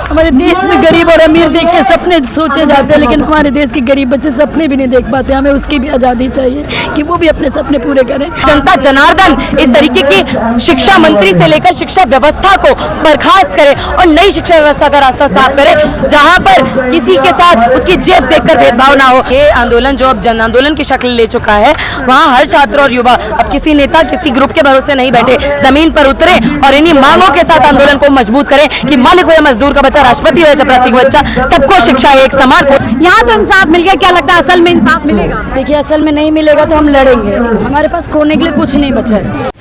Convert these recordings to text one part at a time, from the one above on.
हमारे देश में गरीब और अमीर देख के सपने सोचे जाते हैं, लेकिन हमारे देश के गरीब बच्चे सपने भी नहीं देख पाते। हमें उसकी भी आज़ादी चाहिए कि वो भी अपने सपने पूरे करें। जनता जनार्दन इस तरीके की शिक्षा मंत्री से लेकर शिक्षा व्यवस्था को बर्खास्त करे और नई शिक्षा व्यवस्था का रास्ता साफ करे, जहां पर किसी के साथ उसकी जेब देखकर भेदभाव ना हो। ये आंदोलन जो अब जन आंदोलन की शक्ल ले चुका है, वहाँ हर छात्र और युवा अब किसी नेता किसी ग्रुप के भरोसे नहीं बैठे, जमीन पर उतरे और इन्हीं मांगों के साथ आंदोलन को मजबूत करें कि मालिक हो या मजदूर का बच्चा, राष्ट्रपति हो या चपरासी का बच्चा, सबको शिक्षा एक समान हो। यहाँ तो इंसाफ मिल गया, क्या लगता है असल में इंसाफ मिलेगा? देखिए, असल में नहीं मिलेगा तो हम लड़ेंगे, हमारे पास खोने के लिए कुछ नहीं बचा है।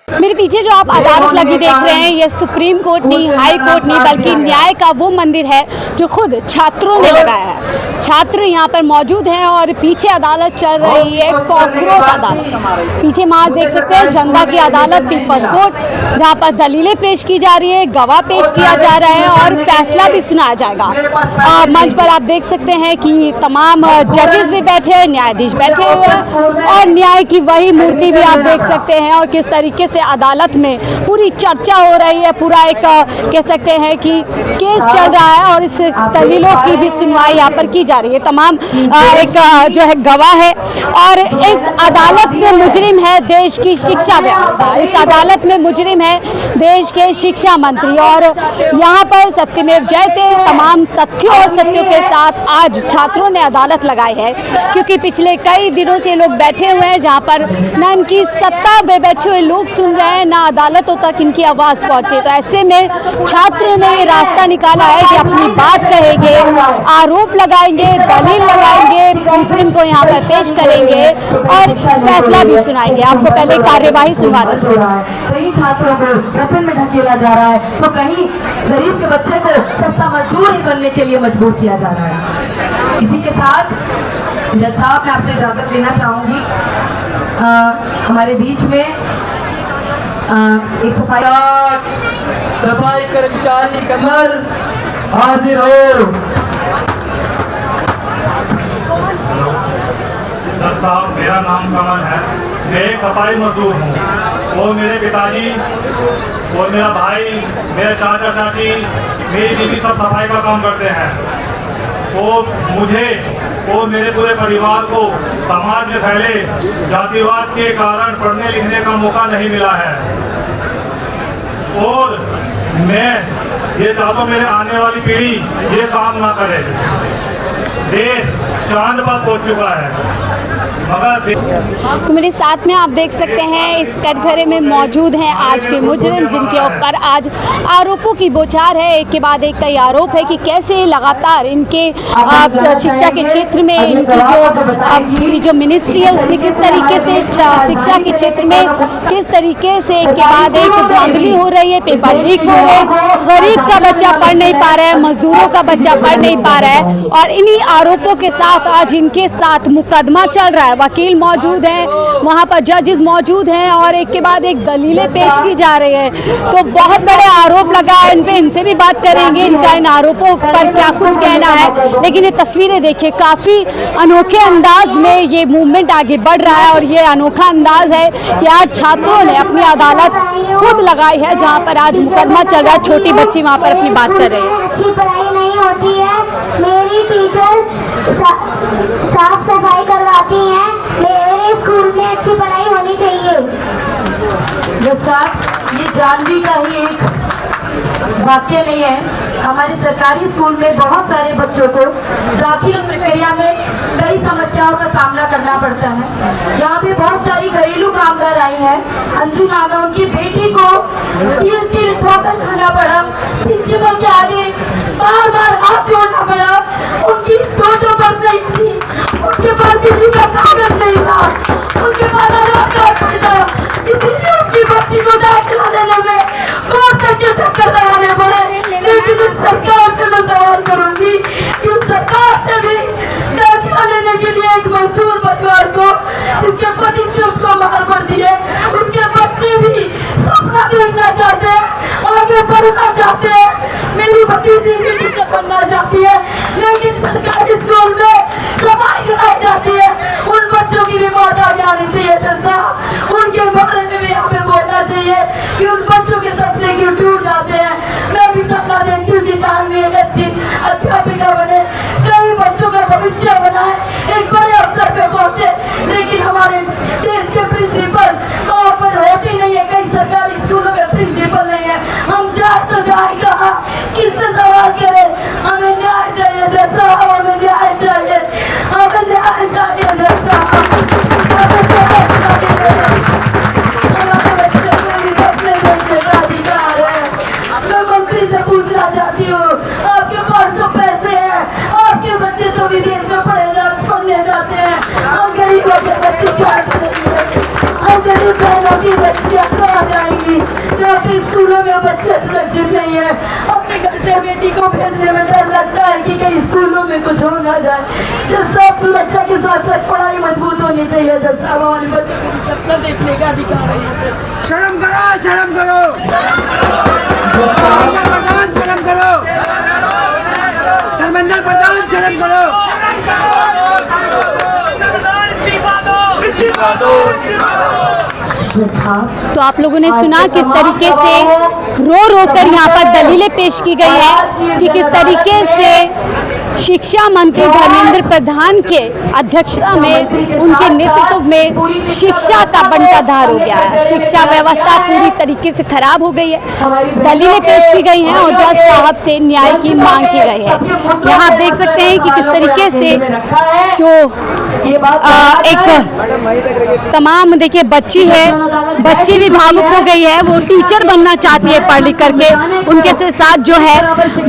मेरे पीछे जो आप अदालत लगी देख रहे हैं, ये सुप्रीम कोर्ट नहीं, हाई कोर्ट नहीं, बल्कि न्याय का वो मंदिर है जो खुद छात्रों ने लगाया है। छात्र यहाँ पर मौजूद हैं और पीछे अदालत चल रही है, कॉकरोच अदालत। पीछे मार्च देख सकते हैं, जनता की अदालत, पीपल्स कोर्ट, जहाँ पर दलीलें पेश की जा रही है, गवाह पेश किया जा रहा है और फैसला भी सुनाया जाएगा। मंच पर आप देख सकते हैं कि तमाम जजेस भी बैठे हैं, न्यायाधीश बैठे हुए हैं और न्याय की वही मूर्ति भी आप देख सकते हैं। और किस तरीके से अदालत में पूरी चर्चा हो रही है, पूरा एक कह सकते हैं कि केस चल रहा है और इस दलीलों की भी सुनवाई यहाँ पर की जा रही है। तमाम एक जो है गवाह है और इस अदालत में मुजरिम है देश की शिक्षा व्यवस्था, इस अदालत में मुजरिम है देश के शिक्षा मंत्री। और यहाँ पर सत्यमेव जयते तमाम तथ्यों और सत्यों के साथ आज छात्रों ने अदालत लगाई है, क्योंकि पिछले कई दिनों से लोग बैठे हुए हैं जहाँ पर न इनकी सत्ता में बैठे हुए लोग सुन रहे हैं, ना अदालतों तक इनकी आवाज़ पहुँचे। तो ऐसे में छात्र ने ये रास्ता निकाला है कि अपनी बात कहेंगे, आरोप लगाएंगे, दलील लगाएंगे, मुस्लिम को यहाँ पर पेश करेंगे और फैसला भी सुनाएंगे। आपको पहले कार्यवाही सुनवा देते हैं। कई छात्रों को कफन में ढकेला जा रहा है, तो कहीं गरीब के बच्चे को सस्ता मजदूर ही बनने के लिए मजबूर किया जा रहा है। इसी के साथ जज साहब, मैं आपसे इजाजत लेना चाहूँगी। हमारे बीच में सफाई कर्मचारी कमल हाजिर हो। साहब, मेरा नाम कमल है, मैं एक सफाई मजदूर हूँ। और मेरे पिताजी और मेरा भाई, मेरे चाचा चाची, मेरी बीवी सब सफाई का काम करते हैं। तो मुझे और मेरे पूरे परिवार को समाज में फैले जातिवाद के कारण पढ़ने लिखने का मौका नहीं मिला है। और मैं ये चाहता हूँ मेरे आने वाली पीढ़ी ये काम ना करे। देश चांद पर पहुँच चुका है, तो मेरे साथ में आप देख सकते हैं इस कटघरे में मौजूद हैं आज के मुजरिम, जिनके ऊपर आज आरोपों की बौछार है। एक के बाद एक कई आरोप है कि कैसे लगातार इनके शिक्षा के क्षेत्र में इनकी जो मिनिस्ट्री है उसमें किस तरीके से शिक्षा के क्षेत्र में किस तरीके से एक के बाद एक धांधली हो रही है, पेपर लीक हो रहे हैं, गरीब का बच्चा पढ़ नहीं पा रहा है, मजदूरों का बच्चा पढ़ नहीं पा रहा है। और इन्हीं आरोपों के साथ आज इनके साथ मुकदमा चल रहा है। वकील मौजूद हैं, वहाँ पर जजेस मौजूद हैं और एक के बाद एक दलीलें पेश की जा रही हैं। तो बहुत बड़े आरोप लगा है इन पे, इनसे भी बात करेंगे, इनका इन आरोपों पर क्या कुछ कहना है। लेकिन ये तस्वीरें देखिए, काफ़ी अनोखे अंदाज में ये मूवमेंट आगे बढ़ रहा है और ये अनोखा अंदाज है कि आज छात्रों ने अपनी अदालत खुद लगाई है, जहाँ पर आज मुकदमा चल रहा है। छोटी बच्ची वहाँ पर अपनी बात कर रही है। अच्छी पढ़ाई नहीं होती है, मेरी टीचर साफ सफाई करवाती हैं, मेरे स्कूल में अच्छी पढ़ाई होनी चाहिए। ये जानवी का ही एक वाक्य नहीं है। हमारे सरकारी स्कूल में बहुत सारे बच्चों को दाखिला प्रक्रिया में कई समस्याओं का सामना करना पड़ता है। यहाँ पे बहुत सारी घरेलू कामगार आई हैं, अंजू नाम है, उनकी बेटी को तीन ठोकर खाना पड़ा, प्रिंसिपल के आगे बार बार हाथ जोड़ना पड़ा, उनकी फोटो बन गई थी, उनके पास दिल्ली का कागज नहीं था, उनके पास आधार कार्ड नहीं था, इसलिए उनकी बच्ची को दाखिला देने में कोर्ट तक के चक्कर लगाने पड़े। लेकिन उस सरकार से मैं सवाल करूंगी कि उस सरकार से भी दाखिला लेने के लिए एक मजदूर परिवार को इसके पति से उसको मार पड़ दिए, उसके बच्चे भी सपना देखना चाहते हैं, आगे बढ़ना चाहते हैं, मेरी भतीजी भी टीचर बनना चाहती है, लेकिन सरकारी स्कूल में सफाई कराई जाती है। उन बच्चों की भी बात आगे आनी चाहिए, उनके बारे में भी में बच्चे सुरक्षित नहीं है। अपने घर से बेटी को भेजने में डर लगता है कि कहीं स्कूलों में कुछ हो ना जाए। जब सब सुरक्षा के साथ साथ पढ़ाई मजबूत होनी चाहिए। जब सब हमारे बच्चों को सपना देखने का अधिकार होना चाहिए। शर्म करो, शर्म करो, प्रधान शर्म करो, धर्मेंद्र प्रधान शर्म करो। तो आप लोगों ने सुना किस तरीके से रो रो कर यहाँ पर दलीलें पेश की गई है कि किस तरीके से शिक्षा मंत्री धर्मेंद्र प्रधान के अध्यक्षता में, उनके नेतृत्व में शिक्षा का बंटाधार हो गया है। शिक्षा व्यवस्था पूरी तरीके से खराब हो गई है। दलीलें पेश की गई हैं और जज साहब से न्याय की मांग की गई है। यहाँ आप देख सकते हैं कि किस तरीके से जो एक तमाम देखिए बच्ची है, बच्ची भी भावुक हो गई है। वो टीचर बनना चाहती है पढ़ लिख करके। उनके साथ जो है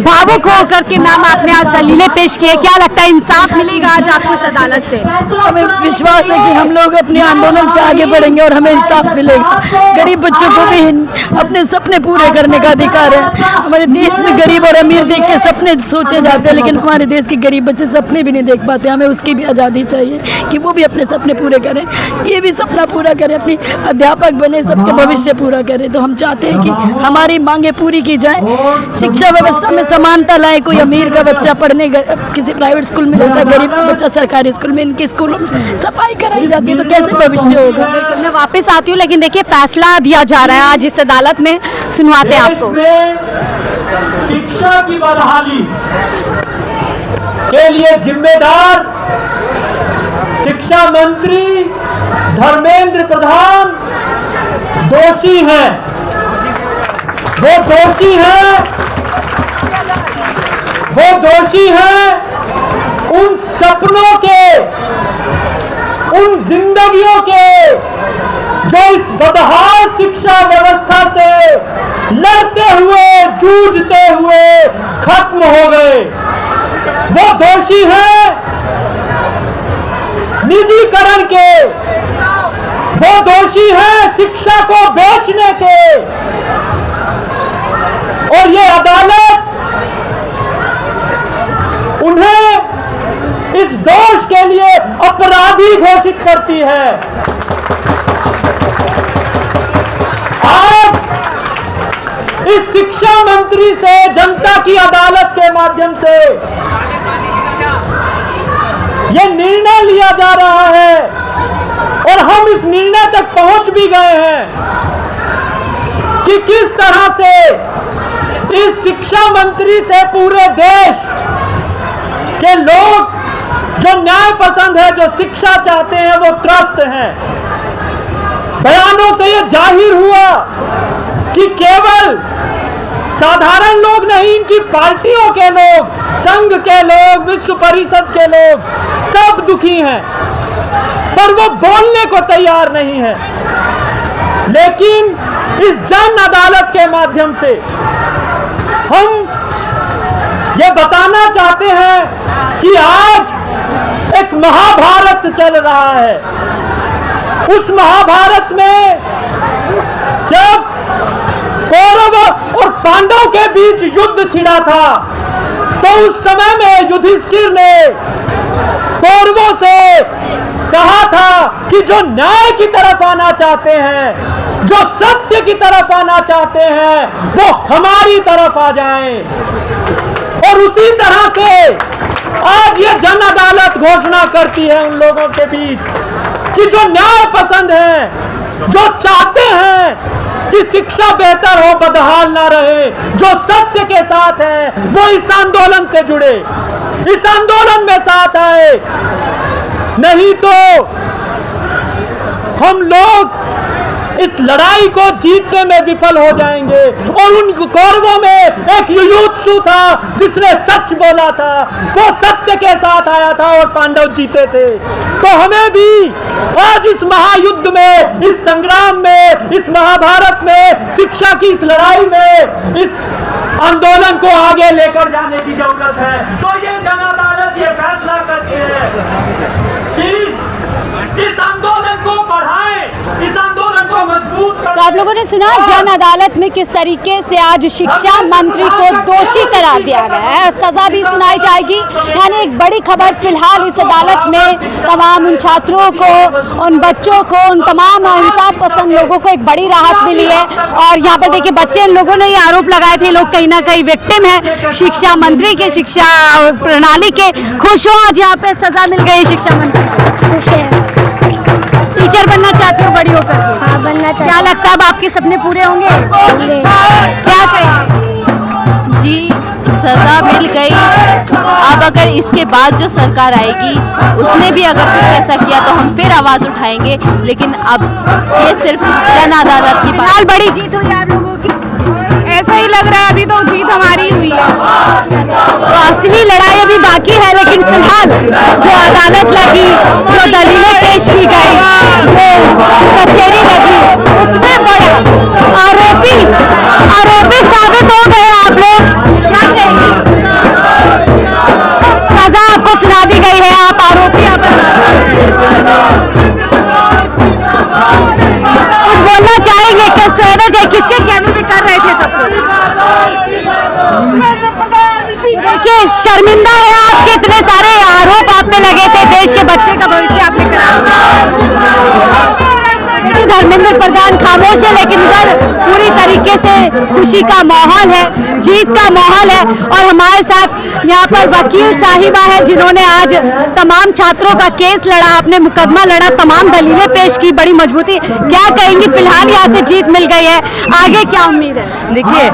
भावुक हो करके नाम आपने आज दलीलें पेश की है। क्या लगता है इंसाफ मिलेगा आज आपको इस अदालत से? हमें विश्वास है कि हम लोग अपने आंदोलन से आगे बढ़ेंगे और हमें इंसाफ मिलेगा। गरीब बच्चों को भी अपने सपने पूरे करने का अधिकार है। हमारे देश में गरीब और अमीर देख के सपने सोचे जाते हैं, लेकिन हमारे देश के गरीब बच्चे सपने भी नहीं देख पाते। हमें उसकी भी आज़ादी चाहिए कि वो भी अपने सपने पूरे करें, ये भी सपना पूरा करें, अपनी अध्यापक बने, सबके भविष्य पूरा करें। तो हम चाहते हैं कि हमारी मांगे पूरी की जाए। शिक्षा व्यवस्था में समानता लाए। कोई अमीर का बच्चा पढ़ने किसी प्राइवेट स्कूल में जाता है, गरीब बच्चा सरकारी स्कूल में। इनके स्कूलों में सफाई कराई जाती है, तो कैसे भविष्य होगा? मैं वापस आती हूँ, लेकिन देखिए फैसला दिया जा रहा है आज इस अदालत में, सुनवाते हैं आपको। शिक्षा की बहाली के लिए जिम्मेदार शिक्षा मंत्री धर्मेंद्र प्रधान दोषी हैं। वो दोषी हैं, वो दोषी हैं उन सपनों के, उन जिंदगियों के जो इस बदहाल शिक्षा व्यवस्था से लड़ते हुए, जूझते हुए खत्म हो गए। वो दोषी हैं निजीकरण के, वो दोषी हैं शिक्षा को बेचने के। और ये अदालत उन्हें इस दोष के लिए अपराधी घोषित करती है। आज इस शिक्षा मंत्री से जनता की अदालत के माध्यम से यह निर्णय लिया जा रहा है और हम इस निर्णय तक पहुंच भी गए हैं कि किस तरह से इस शिक्षा मंत्री से पूरे देश के लोग जो न्याय पसंद है, जो शिक्षा चाहते हैं, वो त्रस्त हैं। बयानों से ये जाहिर हुआ कि केवल साधारण लोग नहीं, इनकी पार्टियों के लोग, संघ के लोग, विश्व परिषद के लोग सब दुखी हैं, पर वो बोलने को तैयार नहीं है। लेकिन इस जन अदालत के माध्यम से हम ये बताना चाहते हैं कि आज एक महाभारत चल रहा है। उस महाभारत में जब कौरव और पांडव के बीच युद्ध छिड़ा था, तो उस समय में युधिष्ठिर ने कौरवों से कहा था कि जो न्याय की तरफ आना चाहते हैं, जो सत्य की तरफ आना चाहते हैं, वो हमारी तरफ आ जाएं। और उसी तरह से आज ये जन अदालत घोषणा करती है उन लोगों के बीच कि जो न्याय पसंद है, जो चाहते हैं कि शिक्षा बेहतर हो, बदहाल ना रहे, जो सत्य के साथ है, वो इस आंदोलन से जुड़े, इस आंदोलन में साथ आए। नहीं तो हम लोग इस लड़ाई को जीतने में विफल हो जाएंगे। और उन कौरवों में एक युयुत्सु था जिसने सच बोला था, वो सत्य के साथ आया था और पांडव जीते थे। तो हमें भी आज इस महायुद्ध में, इस संग्राम में, इस महाभारत में, शिक्षा की इस लड़ाई में, इस आंदोलन को आगे लेकर जाने की जरूरत है। तो ये जन अदालत ये फैसला करती है कि इस आंदोलन को बढ़ाएं, इस आंदोलन को तो आप लोगों ने सुना जन अदालत में किस तरीके से आज शिक्षा मंत्री को दोषी करार दिया गया है, सजा भी सुनाई जाएगी। यानी एक बड़ी खबर फिलहाल इस अदालत में तमाम उन छात्रों को, उन बच्चों को, उन तमाम इंसाफ पसंद लोगों को एक बड़ी राहत मिली है। और यहाँ पर देखिए बच्चे, इन लोगों ने ये आरोप लगाए थे लोग कहीं ना कहीं विक्टिम है शिक्षा मंत्री के, शिक्षा प्रणाली के। खुश हो आज यहाँ पे सजा मिल गई शिक्षा मंत्री को? खुश है। टीचर बनना चाहते हो बड़ी होकर के? हाँ, बनना चाहिए। क्या लगता है अब आपके सपने पूरे होंगे? क्या कहें? जी सज़ा मिल गई। अब अगर इसके बाद जो सरकार आएगी उसने भी अगर कुछ ऐसा किया तो हम फिर आवाज़ उठाएंगे, लेकिन अब ये सिर्फ जन अदालत की बात। बड़ी जीत हुई आप लोगों की? ऐसा ही लग रहा है, अभी तो जीत हमारी हुई है। तो असली लड़ाई अभी बाकी है, लेकिन फिलहाल जो अदालत लगी, जो दलीलें पेश की गई, जो कचहरी लगी, उसमें बड़ा आरोपी साबित हो गए आप लोग। क्या कहेंगे? सजा आपको सुना दी गई है, आप आरोपी कुछ बोलना चाहेंगे? कहना चाहिए किसके कहने पे कर रहे थे सब लोग? देखिए शर्मिंदा है आप कि इतने सारे आरोप आप पे लगे थे, देश के बच्चे का भविष्य आपने कराया। धर्मेंद्र प्रधान खामोश है, लेकिन इधर पूरी तरीके से खुशी का माहौल है, जीत का माहौल है। और हमारे साथ यहाँ पर वकील साहिबा है जिन्होंने आज तमाम छात्रों का केस लड़ा, अपने मुकदमा लड़ा, तमाम दलीलें पेश की बड़ी मजबूती। क्या कहेंगी? फिलहाल यहाँ से जीत मिल गई है, आगे क्या उम्मीद है? देखिए,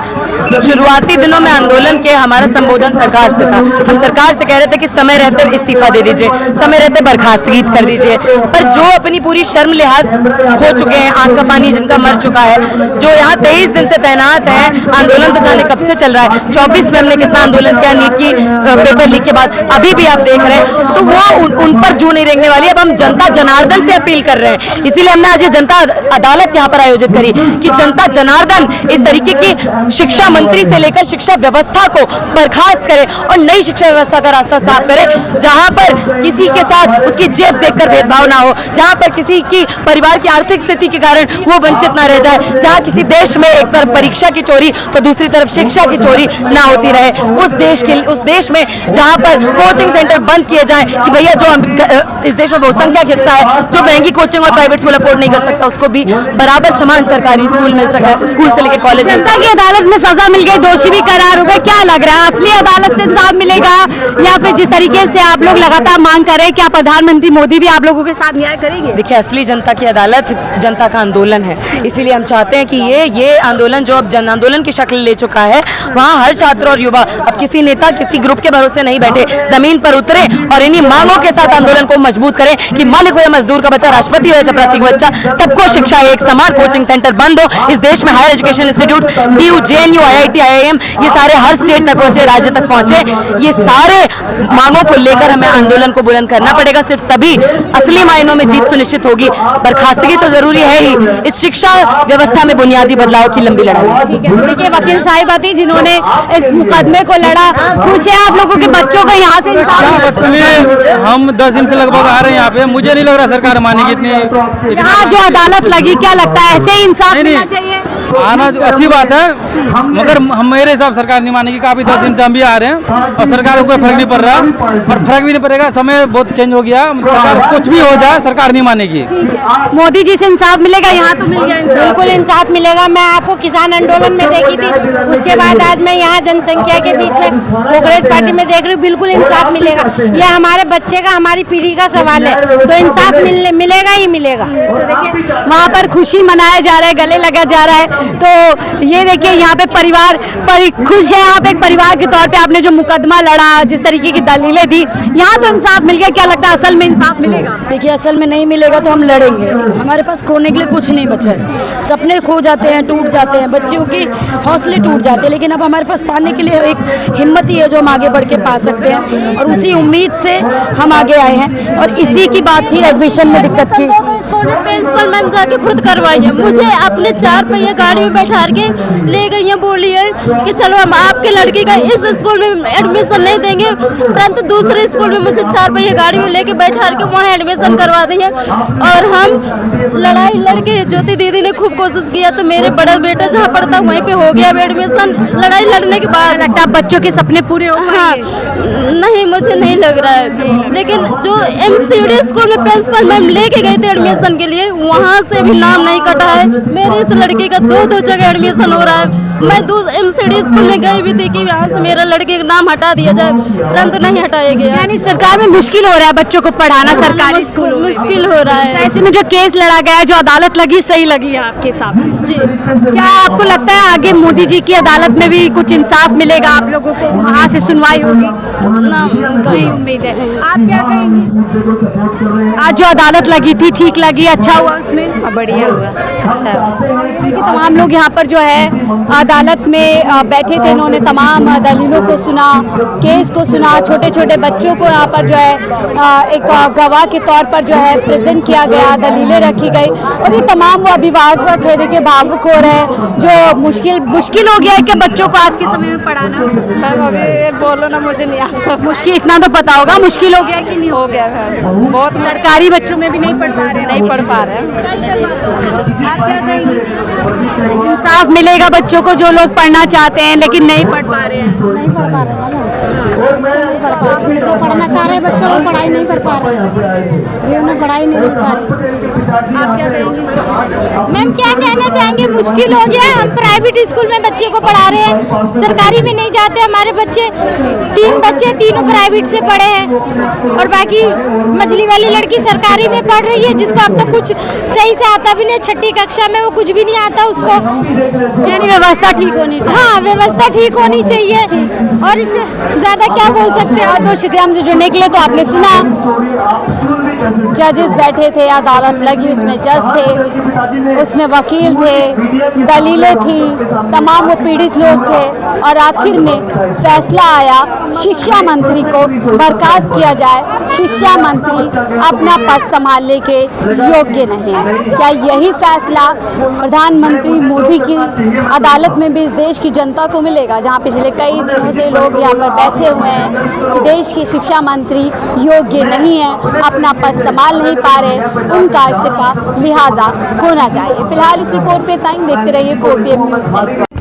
शुरुआती दिनों में आंदोलन के हमारा संबोधन सरकार से था। हम सरकार से कह रहे थे कि समय रहते इस्तीफा दे दीजिए, समय रहते बर्खास्तगी कर दीजिए, पर जो अपनी पूरी शर्म लिहाज खो चुके हैं, आंख का पानी जिनका मर चुका है, जो यहाँ 23 दिन से तैनात है, आंदोलन तो जाने कब से चल रहा है। 24 में हमने कितना आंदोलन किया नीट की पेपर लीक के बाद, अभी भी आप देख रहे हैं, तो वो उन पर जू नहीं रेंगने वाली। अब हम जनता जनार्दन से अपील कर रहे हैं, इसीलिए हमने आज ये जनता अदालत यहाँ पर आयोजित करी कि जनता जनार्दन इस तरीके की शिक्षा मंत्री से लेकर शिक्षा व्यवस्था को बर्खास्त करे और नई शिक्षा व्यवस्था का रास्ता साफ करे, जहां पर किसी के साथ उसकी जेब देखकर भेदभाव ना हो, जहां पर किसी की परिवार की आर्थिक स्थिति के कारण वो वंचित ना रह जाए, जहां किसी देश में एक तरफ परीक्षा की चोरी तो दूसरी तरफ शिक्षा की चोरी ना होती रहे। उस देश में जहां पर कोचिंग सेंटर बंद किए जाएं कि भैया जो इस देश में बहुसंख्यक हिस्सा है जो महंगी कोचिंग और प्राइवेट स्कूल अफोर्ड नहीं कर सकता, उसको भी बराबर समान सरकारी स्कूल मिल सके, स्कूल से लेकर कॉलेज। जनता की अदालत में सजा मिल गई, दोषी भी करार हो गए। क्या लग रहा है, असली अदालत से इंसाफ मिलेगा या फिर जिस तरीके से आप लोग लगातार मांग कर रहे हैं, क्या प्रधानमंत्री मोदी भी आप लोगों के साथ न्याय करेंगे? देखिए, असली जनता की अदालत जनता का आंदोलन है, इसीलिए हम चाहते हैं कि ये आंदोलन जो अब जन आंदोलन की शक्ल ले चुका है, वहाँ हर छात्र और युवा अब किसी नेता किसी ग्रुप के भरोसे नहीं बैठे, जमीन पर उतरे और इन्हीं मांगों के साथ आंदोलन को मजबूत करें कि मालिक हो या मजदूर का बच्चा, राष्ट्रपति हो या चपरासी का बच्चा, सबको शिक्षा एक समान, कोचिंग सेंटर बंद हो। इस देश में higher education institute DU, JNU, IIT, IIM ये सारे हर स्टेट तक पहुंचे, राज्य तक पहुंचे। ये सारे मांगों को लेकर हमें आंदोलन को बुलंद करना पड़ेगा, सिर्फ तभी असली मायनों में जीत सुनिश्चित होगी। बर्खास्तगी तो जरूरी है ही, इस शिक्षा व्यवस्था में बुनियादी बदलाव की लंबी लड़ाई। ठीक है, तो देखिए वकील साहिबा थी जिन्होंने इस मुकदमे को लड़ा। खुश है आप लोगों के बच्चों को यहाँ से? हम 10 दिन से लगभग आ रहे हैं यहाँ पे, मुझे नहीं लग रहा सरकार मानेगी इतनी। यहाँ जो अदालत लगी, क्या लगता है ऐसे ही इंसाफ मिलना चाहिए? आना अच्छी बात है, मगर हम मेरे हिसाब सरकार नहीं मानेगी। काफी 10 दिन से हम भी आ रहे हैं और सरकार को कोई फर्क नहीं पड़ रहा और फर्क भी नहीं पड़ेगा। समय बहुत चेंज हो गया, सरकार कुछ भी हो जाए सरकार नहीं मानेगी। मोदी जी से इंसाफ मिलेगा, यहाँ तो मिल गया इंसाफ। बिल्कुल इंसाफ मिलेगा। मैं आपको किसान आंदोलन में देखी थी, उसके बाद आज मैं यहाँ जनसंख्या के बीच में कांग्रेस पार्टी में देख रही हूँ, बिल्कुल इंसाफ मिलेगा। यह हमारे बच्चे का, हमारी पीढ़ी का सवाल है, तो इंसाफ मिलेगा ही मिलेगा। वहाँ पर खुशी मनाया जा रहा है, गले लगा जा रहा है। तो ये देखिए यहाँ पे परिवार खुश है। आप एक परिवार के तौर पे आपने जो मुकदमा लड़ा, जिस तरीके की दलीलें दी, यहाँ तो इंसाफ मिल गया। क्या लगता है असल में इंसाफ मिलेगा? देखिए, असल में नहीं मिलेगा तो हम लड़ेंगे। हमारे पास खोने के लिए कुछ नहीं बचा है, सपने खो जाते हैं, टूट जाते हैं, बच्चियों के हौसले टूट जाते हैं, लेकिन अब हमारे पास पाने के लिए एक हिम्मत ही है जो हम आगे बढ़ के पा सकते हैं, और उसी उम्मीद से हम आगे आए हैं। और इसी की बात थी एडमिशन में दिक्कत की, प्रिंसिपल मैम जाके खुद करवाई है। मुझे अपने 4 पहिया गाड़ी में बैठा के ले गई हैं, बोली है कि चलो हम आपके लड़की का इस स्कूल में एडमिशन नहीं देंगे, परंतु दूसरे स्कूल में मुझे 4 पहिए गाड़ी में लेके बैठा के वहाँ एडमिशन करवा दी है। और हम लड़ाई लड़के ज्योति दीदी ने खूब कोशिश किया, तो मेरे बड़ा बेटा जहाँ पढ़ता वहीं पे हो गया एडमिशन। लड़ाई लड़ने के बाद लगता है बच्चों के सपने पूरे हो हाँ, नहीं मुझे नहीं लग रहा है, लेकिन जो MCD स्कूल में प्रिंसिपल मैम लेके गए थे एडमिशन के लिए, वहाँ से भी नाम नहीं कटा है। मेरे इस लड़के का 2 जगह एडमिशन हो रहा है। मैं MCD स्कूल में गई भी थी कि यहाँ से मेरा लड़के का नाम हटा दिया जाए, परंतु नहीं हटाया गया। यानी सरकार में मुश्किल हो रहा है बच्चों को पढ़ाना सरकारी स्कूल मुश्किल हो रहा है। ऐसे में जो केस लड़ा गया है, जो अदालत लगी, सही लगी है आपके सामने? जी, क्या आपको लगता है आगे मोदी जी की अदालत में भी कुछ इंसाफ मिलेगा आप लोगों को, वहाँ से सुनवाई होगी? ना नहीं उम्मीद है। आप क्या कहेंगे? आज जो अदालत लगी थी ठीक लगी, अच्छा हुआ उसमें? बढ़िया हुआ, अच्छा। देखिए तमाम लोग यहाँ पर जो है अदालत में बैठे थे, इन्होंने तमाम दलीलों को सुना, केस को सुना, छोटे छोटे बच्चों को यहाँ पर जो है एक गवाह के तौर पर जो है प्रेजेंट किया गया, दलीलें रखी गई। और ये तमाम वो अभिभावक है देखिए भावुक हो रहे हैं, जो मुश्किल हो गया है कि बच्चों को आज के समय में पढ़ाना। बोलो ना, मुझे नहीं आता। मुश्किल इतना तो पता होगा, मुश्किल हो गया कि नहीं हो गया बहुत, सरकारी बच्चों में भी नहीं पढ़ पा रहे? नहीं पढ़ पा रहे हैं। आप क्या कहेंगे? इंसाफ मिलेगा बच्चों को जो लोग पढ़ना चाहते हैं लेकिन नहीं पढ़ पा रहे हैं? नहीं पढ़ पा रहे हैं, नहीं पढ़ पा रहे। जो पढ़ना चाह रहे हैं बच्चों लोग पढ़ाई नहीं कर पा रहे हैं, ये उन्हें पढ़ाई नहीं कर पा रहे। आप क्या कहेंगे? मैम क्या कहना चाहेंगे? मुश्किल हो गया, हम प्राइवेट स्कूल में बच्चे को पढ़ा रहे हैं, सरकारी में नहीं जाते हमारे बच्चे। 3 बच्चे तीनों प्राइवेट से पढ़े हैं और बाकी मछली वाली लड़की सरकारी में पढ़ रही है, जिसको अब तक कुछ सही से आता भी नहीं, 6ठी कक्षा में वो कुछ भी नहीं आता उसको। यानी व्यवस्था ठीक होनी चाहिए। हाँ, व्यवस्था ठीक होनी चाहिए और इससे ज़्यादा क्या बोल सकते हैं। बहुत शुक्रिया हमसे जुड़ने के लिए। तो आपने सुना जजेस बैठे थे, अदालत लगी, उसमें जज थे, उसमें वकील थे, दलीलें थी, तमाम वो पीड़ित लोग थे और आखिर में फैसला आया शिक्षा मंत्री को बर्खास्त किया जाए। शिक्षा मंत्री अपना पद संभालने के योग्य नहीं है। क्या यही फैसला प्रधानमंत्री मोदी की अदालत में भी इस देश की जनता को मिलेगा, जहां पिछले कई दिनों से लोग यहां पर बैठे हुए हैं कि देश के शिक्षा मंत्री योग्य नहीं है, अपना पद संभाल नहीं पा रहे, उनका इस्तीफा लिहाजा होना चाहिए। फिलहाल इस रिपोर्ट पे इतना ही। देखते रहिए 4PM न्यूज़ नेटवर्क।